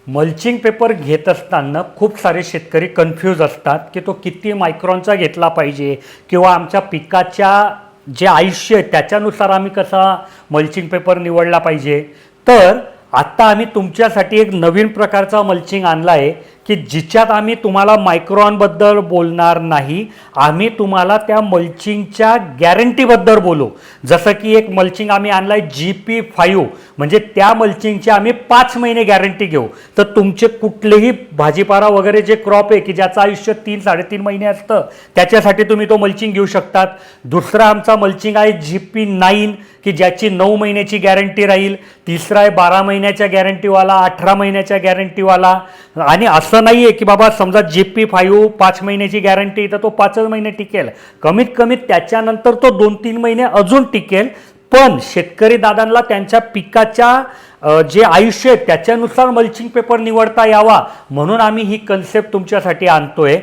Mulching paper घेत असताना खूप सारे शेतकरी कन्फ्यूज असतात की तो किती मायक्रॉनचा घेतला पाहिजे किंवा आमच्या पिकाच्या जे आयुष्य आहे त्याच्यानुसार आम्ही कसा मल्चिंग पेपर निवडला पाहिजे. तर आत्ता आम्ही तुमच्यासाठी एक नवीन प्रकारचा मल्चिंग आणला आहे की जिच्यात आम्ही तुम्हाला मायक्रॉनबद्दल बोलणार नाही, आम्ही तुम्हाला त्या मल्चिंगच्या गॅरंटीबद्दल बोलू. जसं की एक मल्चिंग आम्ही आणला आहे GP5, म्हणजे त्या मल्चिंगची आम्ही 5 महिने गॅरंटी घेऊ. तर तुमचे कुठलेही भाजीपाला वगैरे जे क्रॉप आहे की ज्याचं आयुष्य 3-3.5 महिने असतं त्याच्यासाठी तुम्ही तो मल्चिंग घेऊ शकतात. दुसरा आमचा मल्चिंग आहे GP9 की ज्याची 9 महिन्याची गॅरंटी राहील. तिसरा आहे 12 महिन्याच्या गॅरंटीवाला, 18 महिन्याच्या गॅरंटीवाला. आणि असं नाही आहे की बाबा समजा GP5 5 महिन्याची गॅरंटी तर तो 5च महिने टिकेल, कमीत कमी त्याच्यानंतर तो 2-3 महिने अजून टिकेल. पण शेतकरी दादांना त्यांच्या पिकाच्या जे आयुष्य आहे त्याच्यानुसार मल्चिंग पेपर निवडता यावा म्हणून आम्ही ही कन्सेप्ट तुमच्यासाठी आणतोय.